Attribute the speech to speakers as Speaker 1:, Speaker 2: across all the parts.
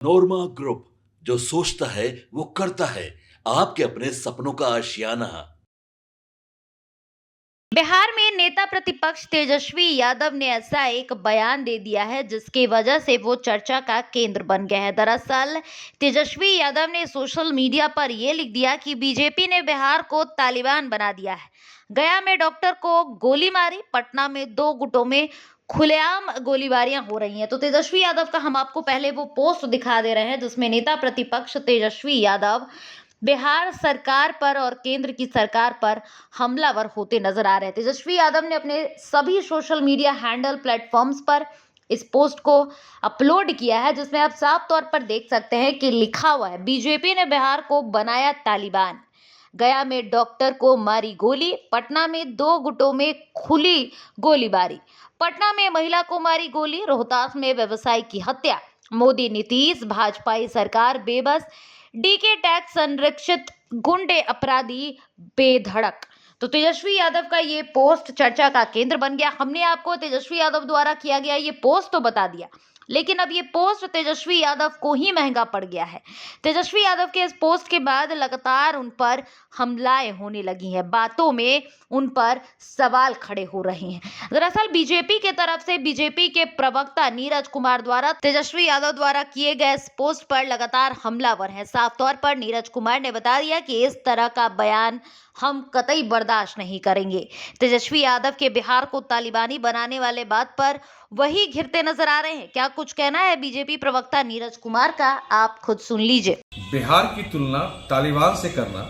Speaker 1: नोरमा group, जो सोचता है वो करता है। आपके अपने सपनों का आशियाना।
Speaker 2: बिहार में नेता प्रतिपक्ष तेजस्वी यादव ने ऐसा एक बयान दे दिया है जिसकी वजह से वो चर्चा का केंद्र बन गया है। दरअसल तेजस्वी यादव ने सोशल मीडिया पर ये लिख दिया कि बीजेपी ने बिहार को तालिबान बना दिया है। गया में डॉक्टर को गोली मारी, पटना में 2 गुटों में खुलेआम गोलीबारियां हो रही हैं। तो तेजस्वी यादव का हम आपको पहले वो पोस्ट दिखा दे रहे हैं जिसमें नेता प्रतिपक्ष तेजस्वी यादव बिहार सरकार पर और केंद्र की सरकार पर हमलावर होते नजर आ रहे हैं। तेजस्वी यादव ने अपने सभी सोशल मीडिया हैंडल प्लेटफॉर्म्स पर इस पोस्ट को अपलोड किया है जिसमें आप साफ तौर पर देख सकते हैं कि लिखा हुआ है, बीजेपी ने बिहार को बनाया तालिबान, गया में डॉक्टर को मारी गोली, पटना में 2 गुटों में खुली गोलीबारी, पटना में महिला को मारी गोली, रोहतास में व्यवसायी की हत्या, मोदी नीतीश भाजपाई सरकार बेबस, डीके टैक्स संरक्षित गुंडे अपराधी बेधड़क। तो तेजस्वी यादव का ये पोस्ट चर्चा का केंद्र बन गया। हमने आपको तेजस्वी यादव द्वारा किया गया ये पोस्ट तो बता दिया, लेकिन अब ये पोस्ट तेजस्वी यादव को ही महंगा पड़ गया है। तेजस्वी यादव के इस पोस्ट के बाद लगातार उन पर हमलाएं होने लगी हैं, बातों में उन पर सवाल खड़े हो रहे हैं। दरअसल बीजेपी के तरफ से बीजेपी के प्रवक्ता नीरज कुमार द्वारा तेजस्वी यादव द्वारा किए गए इस पोस्ट पर लगातार हमलावर हैं। साफ तौर पर नीरज कुमार ने बता दिया कि इस तरह का बयान हम कतई बर्दाश्त नहीं करेंगे। तेजस्वी यादव के बिहार को तालिबानी बनाने वाले बात पर वही घिरते नजर आ रहे हैं। क्या कुछ कहना है बीजेपी प्रवक्ता नीरज कुमार का, आप खुद सुन लीजिए।
Speaker 3: बिहार की तुलना तालिबान से करना,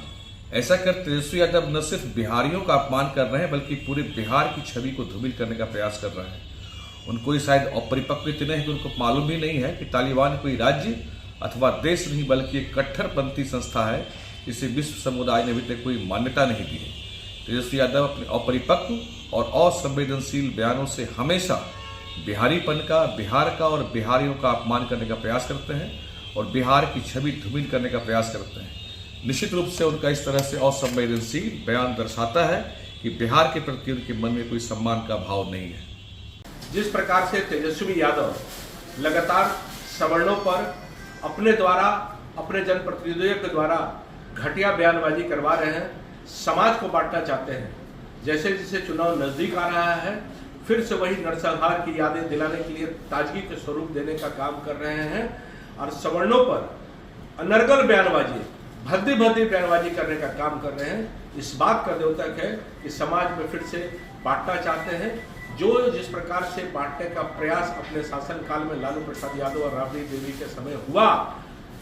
Speaker 3: ऐसा कर तेजस्वी यादव न सिर्फ बिहारियों का अपमान कर रहे हैं बल्कि पूरे बिहार की छवि को धूमिल करने का प्रयास कर रहे हैं। उनको ये शायद अपरिपक्व इतने हैं कि उनको मालूम भी नहीं है कि तालिबान कोई राज्य अथवा देश नहीं बल्कि एक कट्टरपंथी संस्था है जिसे विश्व समुदाय ने अभी तक कोई मान्यता नहीं दी है। तेजस्वी यादव अपने अपरिपक्व और असंवेदनशील बयानों से हमेशा बिहारीपन का, बिहार का और बिहारियों का अपमान करने का प्रयास करते हैं और बिहार की छवि धूमिल करने का प्रयास करते हैं। निश्चित रूप से उनका इस तरह से असंवेदनशील बयान दर्शाता है कि बिहार के प्रति उनके मन में कोई सम्मान का भाव नहीं है।
Speaker 4: जिस प्रकार से तेजस्वी यादव लगातार सवर्णों पर अपने द्वारा, अपने जनप्रतिनिधियों के द्वारा घटिया बयानबाजी करवा रहे हैं, समाज को बांटना चाहते हैं। जैसे जैसे चुनाव नजदीक आ रहा है फिर से वही नरसंहार की यादें दिलाने के लिए ताजगी के स्वरूप देने का काम कर रहे हैं और सवर्णों पर अनर्गल बयानबाजी, भद्दी भद्दी बयानबाजी करने का काम कर रहे हैं। इस बात का द्योतक है कि समाज में फिर से बांटना चाहते हैं। जो जिस प्रकार से बांटने का प्रयास अपने शासनकाल में लालू प्रसाद यादव और राबड़ी देवी के समय हुआ,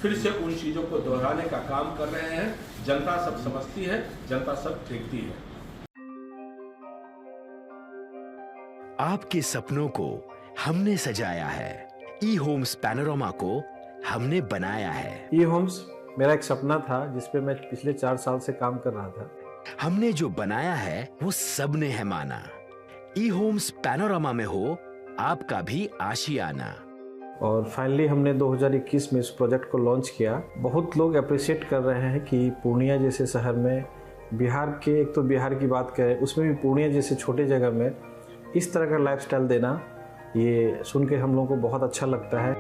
Speaker 4: फिर से उन चीजों को दोहराने का काम कर रहे हैं। जनता सब समझती है, जनता सब देखती है।
Speaker 5: आपके सपनों को हमने सजाया है, ई होम्स पैनोरमा को हमने बनाया है।
Speaker 6: ई होम्स मेरा एक सपना था जिस पे मैं पिछले 4 साल से काम कर रहा था।
Speaker 5: हमने जो बनाया है वो सबने है माना। ई होम्स पैनोरमा में हो आपका भी आशियाना।
Speaker 6: और फाइनली हमने 2021 में इस प्रोजेक्ट को लॉन्च किया। बहुत लोग अप्रिशिएट कर रहे हैं कि पूर्णिया जैसे शहर में, बिहार के, एक तो बिहार की बात करें उसमें भी पूर्णिया जैसे छोटे जगह में इस तरह का लाइफस्टाइल देना, ये सुन के हम लोगों को बहुत अच्छा लगता है।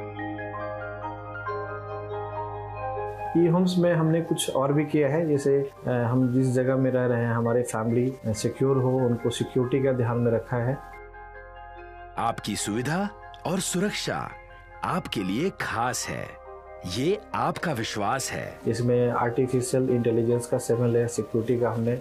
Speaker 6: ई होम्स में हमने कुछ और भी किया है, जैसे हम जिस जगह में रह रहे हैं हमारे फैमिली सिक्योर हो, उनको सिक्योरिटी का ध्यान में रखा है।
Speaker 5: आपकी सुविधा और सुरक्षा आपके लिए खास है, ये आपका विश्वास है।
Speaker 6: इसमें आर्टिफिशियल इंटेलिजेंस का 7 लेयर सिक्योरिटी का हमने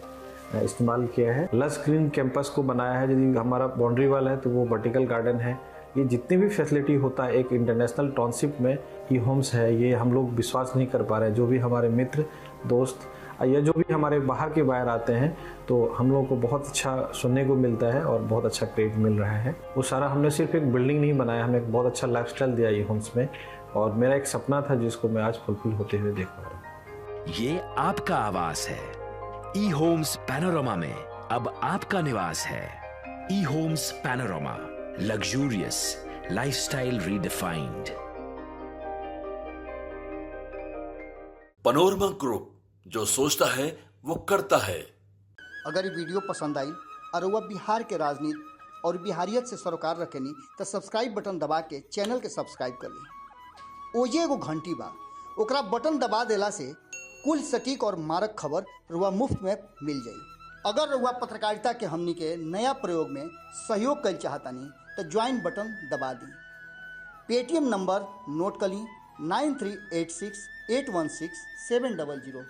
Speaker 6: इस्तेमाल किया है। लस ग्रीन कैंपस को बनाया है। यदि हमारा बाउंड्री वाल है तो वो वर्टिकल गार्डन है। ये जितनी भी फैसिलिटी होता है एक इंटरनेशनल टाउनशिप में ई होम्स है, ये हम लोग विश्वास नहीं कर पा रहे हैं। जो भी हमारे मित्र, दोस्त या जो भी हमारे बाहर के बाहर आते हैं तो हम लोगों को बहुत अच्छा सुनने को मिलता है और बहुत अच्छा क्रेडिट मिल रहा है। वो सारा हमने सिर्फ एक बिल्डिंग नहीं बनाया, हमें एक बहुत अच्छा लाइफस्टाइल दिया ई होम्स में, और मेरा एक सपना था जिसको मैं आज फुलफिल होते हुए देख पा रहा हूँ।
Speaker 5: ये आपका आवास है। ई होम्स पैनोरमा में अब आपका निवास है। E Homes Panorama, luxurious lifestyle redefined.
Speaker 1: Panorama group, जो सोचता है वो करता है।
Speaker 7: अगर ये वीडियो पसंद आई और वह बिहार के राजनीति और बिहारियत से सरोकार रखेनी तो सब्सक्राइब बटन दबा के चैनल के सब्सक्राइब कर ली ओजे एगो घंटी बा, ओकरा बटन दबा देला से कुल सटीक और मारक खबर रुआ मुफ्त में मिल जाई। अगर रुआ पत्रकारिता के हमनी के नया प्रयोग में सहयोग कर चाहतानी तो ज्वाइन बटन दबा दी। पेटीएम नंबर नोट कर ली 9386816700।